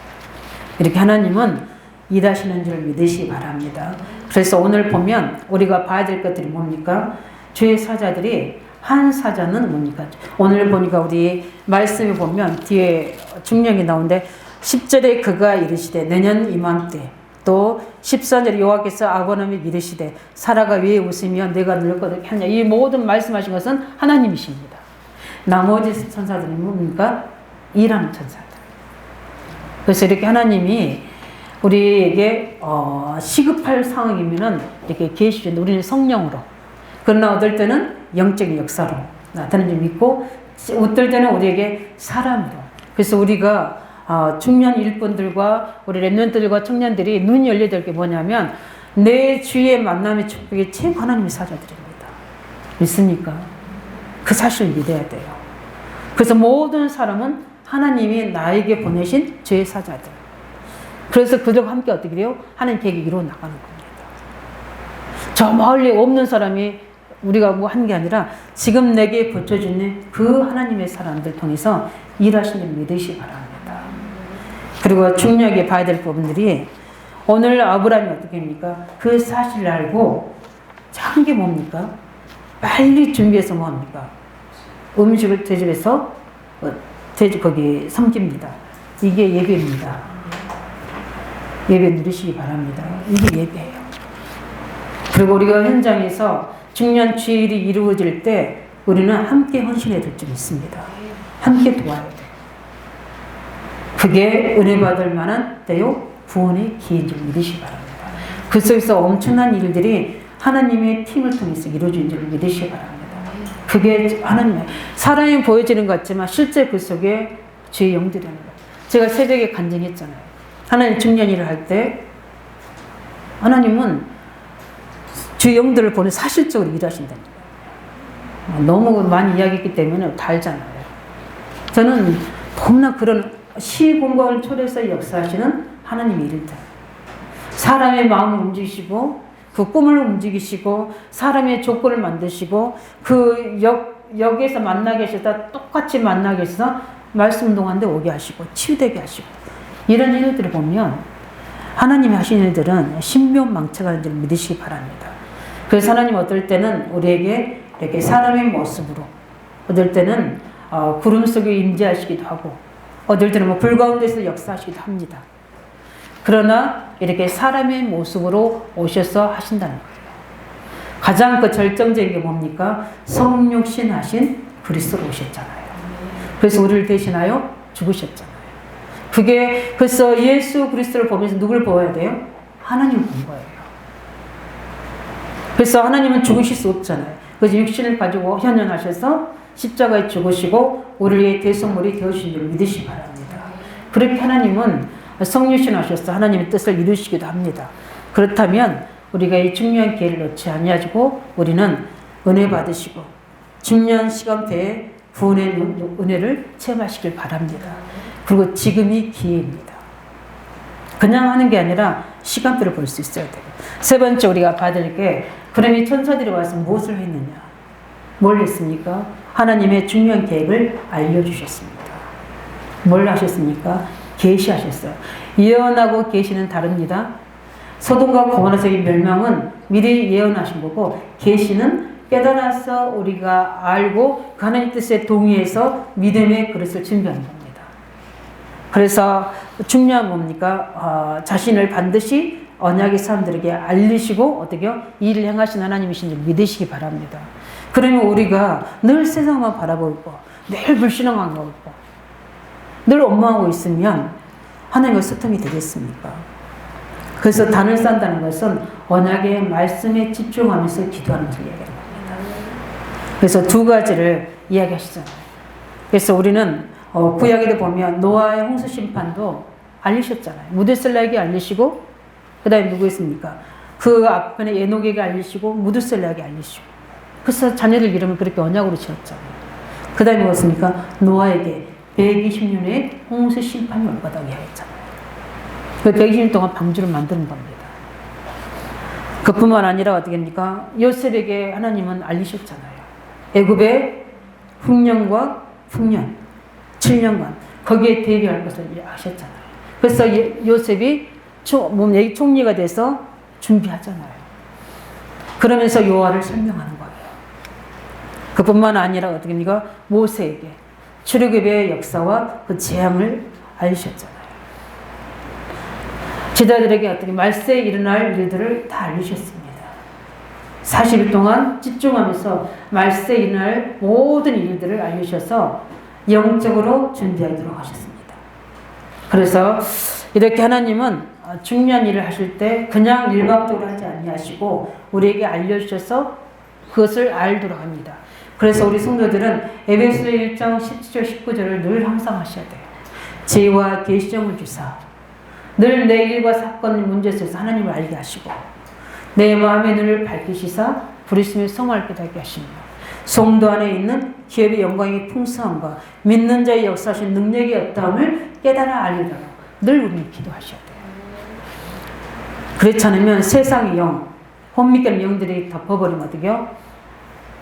이렇게 하나님은 일하시는 줄 믿으시기 바랍니다. 그래서 오늘 보면 우리가 봐야 될 것들이 뭡니까? 주의 사자들이 한 사자는 뭡니까? 오늘 보니까 우리 말씀에 보면 뒤에 중령이 나오는데 10절에 그가 이르시되 내년 이맘때 또 14절에 여호와께서 아브라함에게 이르시되 사라가 왜 웃으며 내가 늙거든 하냐. 이 모든 말씀하신 것은 하나님이십니다. 나머지 천사들은 뭡니까? 일하는 천사들. 그래서 이렇게 하나님이 우리에게 시급할 상황이면은 이렇게 계시는데 우리는 성령으로, 그러나 어떨 때는 영적인 역사로 나타나는 줄 믿고, 어떨 때는 우리에게 사람으로. 그래서 우리가 중년 일꾼들과 우리 렘넌트들과 청년들이 눈이 열려야 될 게 뭐냐면 내 주위의 만남의 축복이 최고 하나님의 사자들입니다. 믿습니까? 그 사실을 믿어야 돼요. 그래서 모든 사람은 하나님이 나에게 보내신 주의 사자들. 그래서 그들과 함께 어떻게 돼요? 하나님 계획이 이루어 나가는 겁니다. 저 멀리 없는 사람이 우리가 뭐 하는 게 아니라 지금 내게 붙여주는 그 하나님의 사람들 통해서 일하시는 믿으시기 바랍니다. 그리고 중요하게 봐야 될 부분들이 오늘 아브라함이 어떻게 합니까? 그 사실을 알고 한 게 뭡니까? 빨리 준비해서 뭐 합니까? 음식을 대접해서 거기 섬깁니다. 이게 예배입니다. 예배 누리시기 바랍니다. 이게 예배예요. 그리고 우리가 현장에서 중요한 주일이 이루어질 때 우리는 함께 헌신해야 될 줄 믿습니다. 함께 도와야 돼요. 그게 은혜 받을 만한 때요 구원의 기회인 줄 믿으시기 바랍니다. 그 속에서 엄청난 일들이 하나님의 팀을 통해서 이루어진 줄 믿으시기 바랍니다. 그게 하나님, 사람이 보여지는 것 같지만 실제 그 속에 주의 영들이라는 거예요. 제가 새벽에 간증했잖아요. 하나님 중년 일을 할 때 하나님은 주의 영들을 보내 사실적으로 일하신다는 거예요. 너무 많이 이야기했기 때문에 다 알잖아요. 저는 너무나 그런 시공간을 초래해서 역사하시는 하나님의 일들, 사람의 마음을 움직이시고 그 꿈을 움직이시고 사람의 조건을 만드시고 그 역에서 만나게 하시다 똑같이 만나게 해서 말씀 동안에 오게 하시고 치유되게 하시고 이런 일들을 보면 하나님이 하신 일들은 신묘망측하는 줄 믿으시기 바랍니다. 그래서 하나님 어떨 때는 우리에게 이렇게 사람의 모습으로, 어떨 때는 구름 속에 임재하시기도 하고, 어떨 때는 뭐 불 가운데서 역사하시기도 합니다. 그러나 이렇게 사람의 모습으로 오셔서 하신다는 거예요. 가장 그 절정적인 게 뭡니까? 성육신 하신 그리스도로 오셨잖아요. 그래서 우리를 대신하여 죽으셨잖아요. 그래서 예수 그리스도를 보면서 누굴 보아야 돼요? 하나님을 본 거예요. 그래서 하나님은 죽으실 수 없잖아요. 그래서 육신을 가지고 현현하셔서 십자가에 죽으시고 우리의 대속물이 되어주신 줄 믿으시기 바랍니다. 그렇게 하나님은 성육신하셔서 하나님의 뜻을 이루시기도 합니다. 그렇다면 우리가 이 중요한 기회를 놓지 아니하고 우리는 은혜 받으시고 중요한 시간대에 구원의 은혜를 체험하시길 바랍니다. 그리고 지금이 기회입니다. 그냥 하는 게 아니라 시간표를 볼 수 있어야 돼요. 세 번째 우리가 받을 게, 그럼 이 천사들이 와서 무엇을 했느냐? 뭘 했습니까? 하나님의 중요한 계획을 알려주셨습니다. 뭘 하셨습니까? 계시하셨어요. 예언하고 계시는 다릅니다. 소돔과 고모라의 멸망은 미리 예언하신 거고, 계시는 깨달아서 우리가 알고 그 하나님 뜻에 동의해서 믿음의 그릇을 준비하는 겁니다. 그래서 중요한 뭡니까? 자신을 반드시 언약의 사람들에게 알리시고 어떻게요? 일을 행하신 하나님이신 줄 믿으시기 바랍니다. 그러면 우리가 늘 세상만 바라보고 늘 불신앙한 거 있고 늘 원망하고 있으면 하나님과 소통이 되겠습니까? 그래서 단을 쌓는다는 것은 언약의 말씀에 집중하면서 기도하는 것을 이야기하는 겁니다. 그래서 두 가지를 이야기하시잖아요. 그래서 우리는 구약에도 보면 노아의 홍수 심판도 알리셨잖아요. 무드셀라에게 알리시고, 그 다음에 누구 있습니까? 그 앞편에 에녹에게 알리시고, 무드셀라에게 알리시고. 그래서 자녀들 이름을 그렇게 언약으로 지었잖아요. 그 다음에 무엇입니까? 노아에게 120년의 홍수 심판이 올 거다고 이야기했잖아요. 그 120년 동안 방주를 만드는 겁니다. 그뿐만 아니라 어떻게 합니까? 요셉에게 하나님은 알리셨잖아요. 애굽의 흉년과 흉년 7년간 거기에 대비할 것을 아셨잖아요. 그래서 요셉이 총리가 돼서 준비하잖아요. 그러면서 여호와를 설명하는 거예요. 그뿐만 아니라 어떻게 합니까? 모세에게 출애굽의 역사와 그 재앙을 알리셨잖아요. 제자들에게 어떻게 말세에 일어날 일들을 다 알리셨습니다. 40일 동안 집중하면서 말세에 일어날 모든 일들을 알리셔서 영적으로 준비하도록 하셨습니다. 그래서 이렇게 하나님은 중요한 일을 하실 때 그냥 일방적으로 하지 아니하시고 우리에게 알려주셔서 그것을 알도록 합니다. 그래서 우리 성도들은 에베소 1장 17절 19절을 늘 항상 하셔야 돼요. 지혜와 계시점을 주사 늘 내 일과 사건 문제에 있어서 하나님을 알게 하시고 내 마음의 눈을 밝히시사 부르심의 성화를 깨닫게 하시며 성도 안에 있는 기업의 영광의 풍성함과 믿는 자의 역사하신 능력이 없다함을 깨달아 알리도록 늘 우리는 기도하셔야 돼요. 그렇지 않으면 세상의 영, 혼미한 영들이 덮어버리면 어떡해요?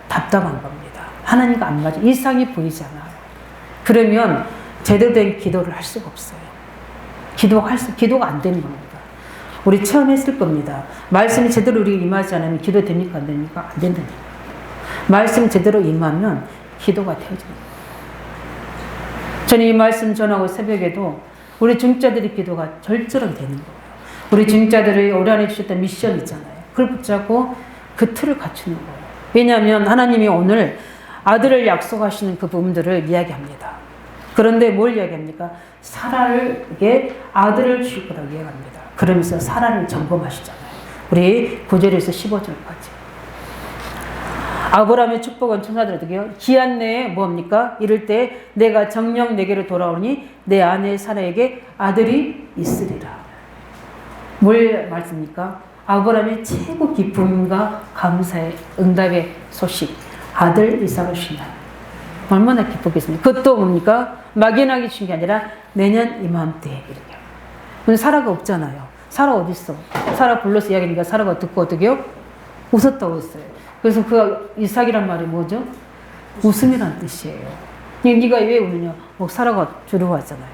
답답한 겁니다. 하나님과 안 맞아. 이상이 보이잖아요. 그러면 제대로 된 기도를 할 수가 없어요. 기도가 안 되는 겁니다. 우리 처음 했을 겁니다. 말씀이 제대로 우리에게 임하지 않으면 기도 됩니까? 안 됩니까? 안 된다니까. 말씀이 제대로 임하면 기도가 되어집니다. 저는 이 말씀 전하고 새벽에도 우리 중자들의 기도가 절절하게 되는 거예요. 우리 중자들이 올 한해 주셨던 미션 있잖아요. 그걸 붙잡고 그 틀을 갖추는 거예요. 왜냐하면 하나님이 오늘 아들을 약속하시는 그 부분들을 이야기합니다. 그런데 뭘 이야기합니까? 사라에게 아들을 주실 거라고 이야기합니다. 그러면서 사라를 점검하시잖아요. 우리 9절에서 15절까지. 아브라함의 축복은 천사들 어떻게 해요? 기한 내에 뭡니까? 이럴 때 내가 정녕 내게로 돌아오니 내 아내 사라에게 아들이 있으리라. 뭘 말씀입니까? 아브라함의 최고 기쁨과 감사의 응답의 소식. 아들 이삭을 주신다. 얼마나 기쁘겠습니까? 그것도 뭡니까? 막연하게 주신 게 아니라 내년 이맘때에 이렇게. 근데 사라가 없잖아요. 사라 어디 있어? 사라 불러서 이야기하니까 사라가 듣고 어떻게 해요? 웃었다고 했어요. 그래서 그 이삭이란 말이 뭐죠? 웃음이란 뜻이에요. 네가 왜 웃느냐? 사라가 두려워하잖아요.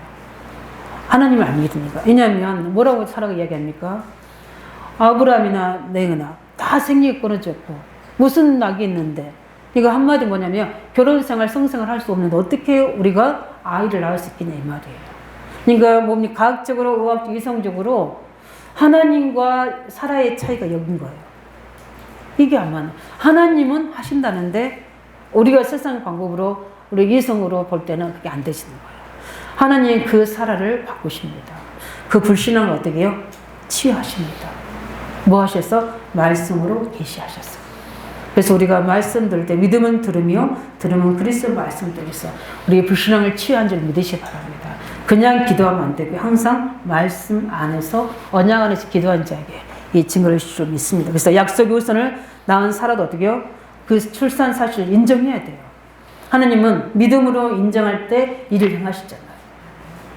하나님을 안 믿으니까. 왜냐하면 뭐라고 사라가 이야기합니까? 아브라함이나 내거나 다 생기가 끊어졌고 무슨 낙이 있는데 이거 한마디 뭐냐면 결혼생활 성생활 할 수 없는데 어떻게 우리가 아이를 낳을 수 있겠냐 이 말이에요. 그러니까 뭡니까? 과학적으로 의학적 이성적으로 하나님과 사라의 차이가 여긴 거예요. 이게 아마 하나님은 하신다는데 우리가 세상 방법으로 우리 이성으로 볼 때는 그게 안 되시는 거예요. 하나님 그 사라를 바꾸십니다. 그 불신앙을 어떻게 해요? 치유하십니다. 뭐 하셔서? 말씀으로 계시하셨어요. 그래서 우리가 말씀 들을 때 믿음은 들으며 들으면 그리스도 말씀 들으서 우리의 불신앙을 치유한 줄 믿으시기 바랍니다. 그냥 기도하면 안 되고 항상 말씀 안에서 언약 안에서 기도한 자에게 이 증거를 주실 줄 믿습니다. 그래서 약속의 후손을 낳은 사라도 어떻게 해요? 그 출산 사실을 인정해야 돼요. 하나님은 믿음으로 인정할 때 일을 행하시잖아요.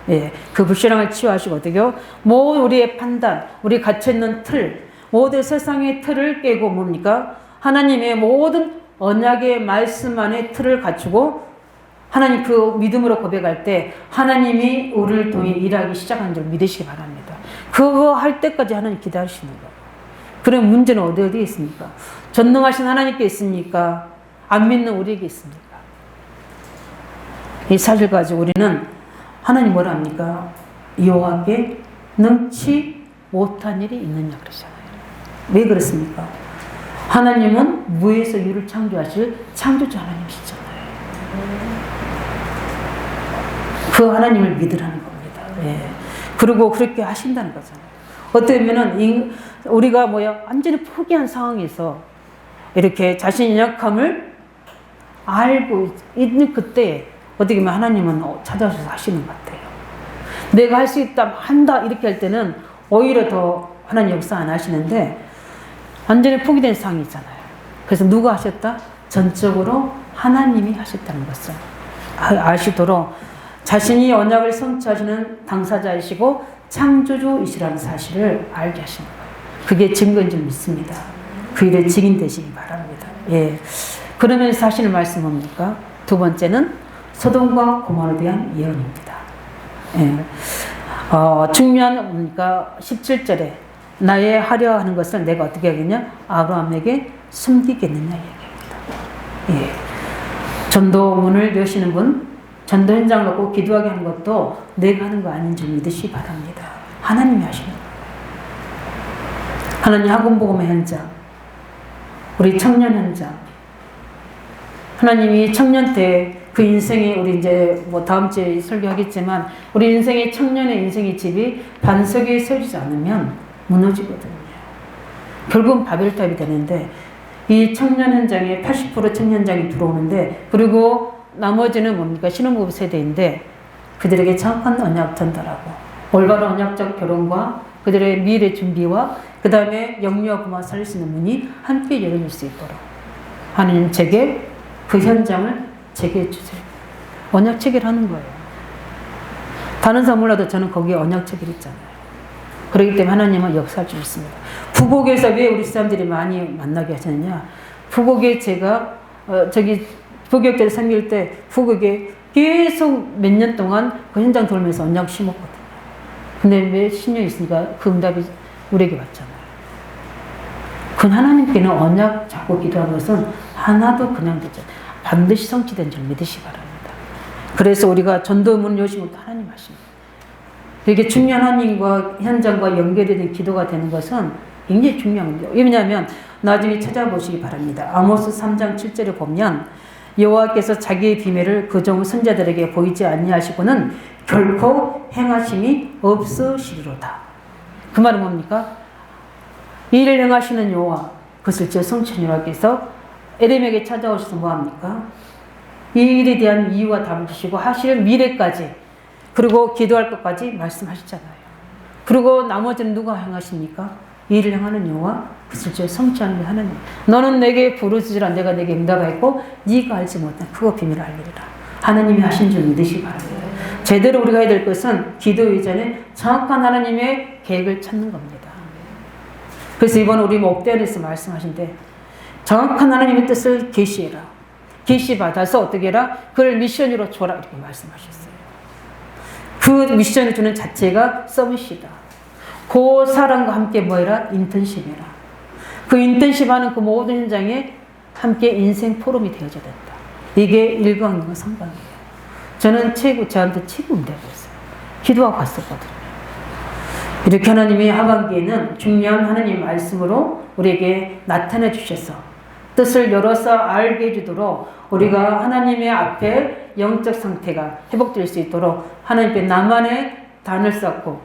예, 그 불신앙을 치유하시고 어떻게 해요? 모든 우리의 판단, 우리 갇혀있는 틀, 모든 세상의 틀을 깨고 뭡니까? 하나님의 모든 언약의 말씀 안에 틀을 갖추고 하나님 그 믿음으로 고백할 때 하나님이 우리를 통해 일하기 시작한 줄 믿으시기 바랍니다. 그거 할 때까지 하나님 기다리시는 거예요. 그럼 문제는 어디에 있습니까? 전능하신 하나님께 있습니까? 안 믿는 우리에게 있습니까? 이 사실 가지고 우리는 하나님 뭐라 합니까? 여호와께 능치 못한 일이 있느냐 그러잖아요. 왜 그렇습니까? 하나님은 무에서 유를 창조하실 창조주 하나님이시잖아요. 그 하나님을 믿으라는 겁니다. 예. 그리고 그렇게 하신다는 거잖아요. 어떻게 보면은 우리가 완전히 포기한 상황에서 이렇게 자신의 약함을 알고 있는 그때 어떻게 보면 하나님은 찾아오셔서 하시는 것 같아요. 내가 할 수 있다, 한다 이렇게 할 때는 오히려 더 하나님 역사 안 하시는데 완전히 포기된 상황이잖아요. 그래서 누가 하셨다? 전적으로 하나님이 하셨다는 것을 아시도록 자신이 언약을 성취하시는 당사자이시고 창조주이시라는 사실을 알게 하시는 거예요. 그게 증거인 줄 믿습니다. 그 일에 증인되시기 바랍니다. 예. 그러면 사실 말씀 뭡니까? 두 번째는 소돔과 고모라에 대한 예언입니다. 예. 중요한 그러니까 17절에 나의 하려 하는 것을 내가 어떻게 하겠냐? 아브라함에게 숨기겠느냐 얘기합니다. 예. 전도문을 여시는 분, 전도 현장 갖고 기도하게 하는 것도 내가 하는 거 아닌 줄 믿으시기 바랍니다. 하나님이 하시는 거예요. 하나님 학원복음의 현장, 우리 청년 현장, 하나님이 청년 때 그 인생이 우리 이제 뭐 다음 주에 설교하겠지만 우리 인생의 청년의 인생의 집이 반석에 세워지지 않으면 무너지거든요. 결국은 바벨탑이 되는데 이 청년 현장에 80% 청년 현장이 들어오는데 그리고 나머지는 뭡니까? 신혼부부 세대인데 그들에게 정확한 언약 전달하고 올바른 언약적 결혼과 그들의 미래 준비와 그 다음에 영유아 부모 살릴 수 있는 문이 함께 열릴 수 있도록 하나님 제게 그 현장을 제게 해주세요. 언약 체결하는 거예요. 다른 사람 몰라도 저는 거기에 언약 체결했잖아요. 그렇기 때문에 하나님은 역사할 줄 있습니다. 부곡에서 왜 우리 사람들이 많이 만나게 하셨느냐? 부곡에 제가 부곡교회 섬길 때 부곡에 계속 몇 년 동안 그 현장 돌면서 언약 심었거든요. 근데 왜 10년 있으니까 그 응답이 우리에게 왔잖아요. 그 하나님께는 언약 잡고 기도하는 것은 하나도 그냥 되죠. 반드시 성취된 줄 믿으시기 바랍니다. 그래서 우리가 전도문 여시면 하나님 하십니다. 이게 중요한 하나님과 현장과 연결된 기도가 되는 것은 굉장히 중요한 거예요. 왜냐하면 나중에 찾아보시기 바랍니다. 아모스 3장 7절에 보면 여호와께서 자기의 비밀을 그 종 선자들에게 보이지 아니하시고는 결코 행하심이 없으시리로다. 그 말은 뭡니까? 이 일을 행하시는 여호와, 그것을 제 성취한 여호와께서 에렘에게 찾아오셔서 뭐합니까? 이 일에 대한 이유와 답을 주시고 하실 미래까지 그리고 기도할 것까지 말씀하시잖아요. 그리고 나머지는 누가 행하십니까? 이 일을 행하는 여호와, 그것을 제 성취하는 하나님. 너는 내게 부르짖으라 내가 내게 응답하였고 네가 알지 못한 그거 비밀을 알리리라. 하나님이 하신 줄 믿으시기 바랍니다. 제대로 우리가 해야 될 것은 기도 이전에 정확한 하나님의 계획을 찾는 겁니다. 그래서 이번 우리 목대에서 말씀하신데 정확한 하나님의 뜻을 계시해라. 계시받아서 어떻게 해라? 그걸 미션으로 줘라. 이렇게 말씀하셨어요. 그 미션을 주는 자체가 서밋이다. 그 사람과 함께 뭐해라? 인턴십 해라. 그 인턴십 하는 그 모든 현장에 함께 인생 포럼이 되어져야 된다. 이게 일광과 상관이에요. 저는 저한테 최고 응답을 했어요. 기도하고 갔었거든요. 이렇게 하나님이 하반기에는 중요한 하나님 말씀으로 우리에게 나타내 주셔서 뜻을 열어서 알게 해주도록 우리가 하나님의 앞에 영적 상태가 회복될 수 있도록 하나님께 나만의 단을 쌓고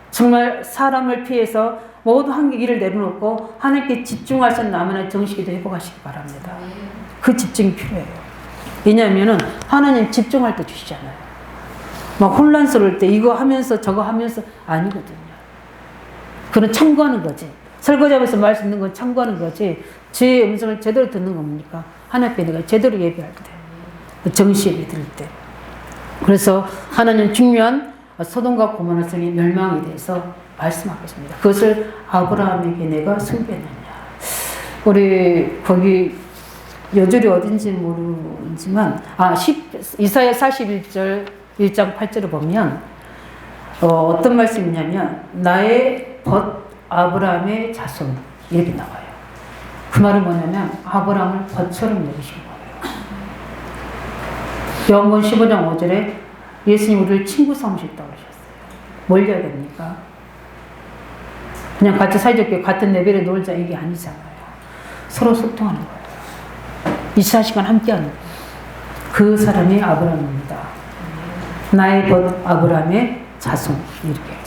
정말 사람을 피해서 모든 한계 일을 내려놓고 하나님께 집중하신 나만의 정식기도 회복하시기 바랍니다. 그 집중이 필요해요. 왜냐하면 하나님 집중할 때 주시잖아요. 막 혼란스러울 때 이거 하면서 저거 하면서 아니거든요. 그건 참고하는 거지. 설거지하면서 말씀 있는 건 참고하는 거지. 주의 음성을 제대로 듣는 겁니까? 하나님께 내가 제대로 예배할 때, 정시 예배 드릴 때. 그래서 하나님 중요한 소돔과 고모라 성의 멸망에 대해서 말씀하겠습니다. 그것을 아브라함에게 내가 승배했느냐. 우리 거기 여절이 어딘지 모르지만 이사야 41절 1장 8절을 보면 어떤 말씀이냐면 나의 벗 아브라함의 자손 이렇게 나와요. 그 말은 뭐냐면 아브라함을 벗처럼 여기신 거예요. 요한복음 15장 5절에 예수님 우리를 친구 삼으셨다고 그러셨어요. 뭘 해야 됩니까? 그냥 같이 사이좋게 같은 레벨에 놀자 이게 아니잖아요. 서로 소통하는 거예요. 24시간 함께하는 거예요. 그 사람이 아브라함입니다. 나의 벗 아브라함의 자손 이렇게 하잖아요.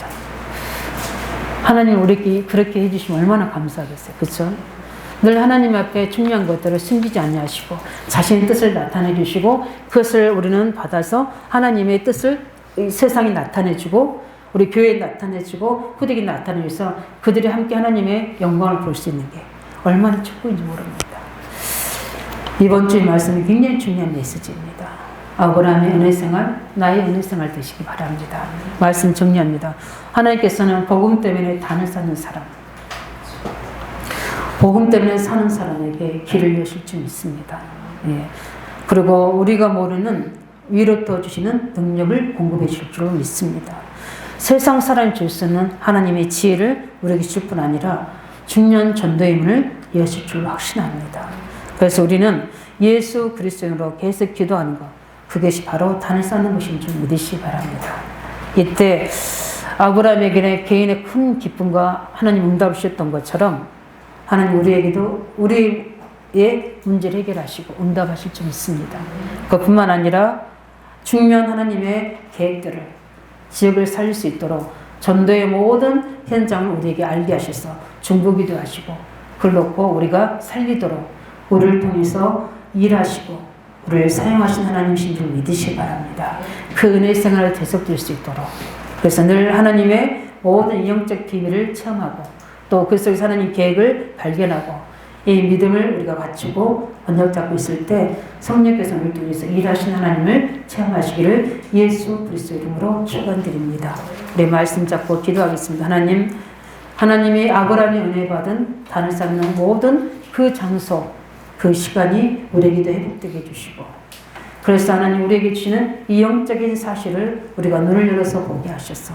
하나님 우리에게 그렇게 해주시면 얼마나 감사하겠어요. 그렇죠? 늘 하나님 앞에 중요한 것들을 숨기지 아니하시고 자신의 뜻을 나타내 주시고 그것을 우리는 받아서 하나님의 뜻을 이 세상이 나타내주고 우리 교회에 나타내주고 후대에 나타내줘서 그들이 함께 하나님의 영광을 볼 수 있는 게 얼마나 축복인지 모릅니다. 이번 주의 말씀이 굉장히 중요한 메시지입니다. 아브라함의 은혜생활, 나의 은혜생활 되시기 바랍니다. 말씀 정리합니다. 하나님께서는 복음 때문에 단을 쌓는 사람, 복음 때문에 사는 사람에게 길을 여실 줄 믿습니다. 예. 그리고 우리가 모르는 위로 떠주시는 능력을 공급해 줄 줄 믿습니다. 세상 사람이 줄 수 있는 하나님의 지혜를 우리에게 줄 뿐 아니라 중요한 전도의 문을 여실 줄 확신합니다. 그래서 우리는 예수 그리스도로 계속 기도하는 것, 그것이 바로 단을 쌓는 것인 줄 믿으시기 바랍니다. 이때 아브라함에게 개인의 큰 기쁨과 하나님 응답을 주셨던 것처럼 하나님 우리에게도 우리의 문제를 해결하시고 응답하실 줄 믿습니다. 그뿐만 아니라 중요한 하나님의 계획들을 지역을 살릴 수 있도록 전도의 모든 현장을 우리에게 알게 하셔서 중보기도 하시고 그걸 놓고 우리가 살리도록 우리를 통해서 일하시고 우리를 사용하신 하나님이신 줄 믿으시기 바랍니다. 그 은혜의 생활을 계속될 수 있도록 그래서 늘 하나님의 모든 영적 비밀을 체험하고 또 그 속에서 하나님 계획을 발견하고 이 믿음을 우리가 갖추고 언약 잡고 있을 때 성령께서 우리를 통해서 일하신 하나님을 체험하시기를 예수 그리스도 이름으로 축원드립니다. 우리 말씀 잡고 기도하겠습니다. 하나님이 아브라함이 은혜 받은 단을 쌓는 모든 그 장소 그 시간이 우리에게도 회복되게 해주시고 그래서 하나님 우리에게 주시는 이 영적인 사실을 우리가 눈을 열어서 보게 하셔서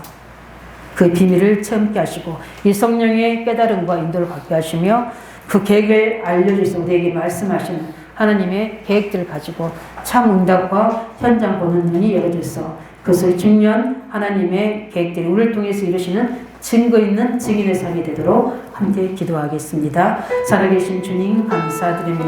그 비밀을 체험케 하시고 이 성령의 깨달음과 인도를 받게 하시며 그 계획을 알려주셔서 우리에게 말씀하시는 하나님의 계획들을 가지고 참 응답과 현장 보는 눈이 열어져서 그것을 중요한 하나님의 계획들이 우리를 통해서 이루시는 증거 있는 증인의 삶이 되도록 함께 기도하겠습니다. 살아계신 주님 감사드립니다.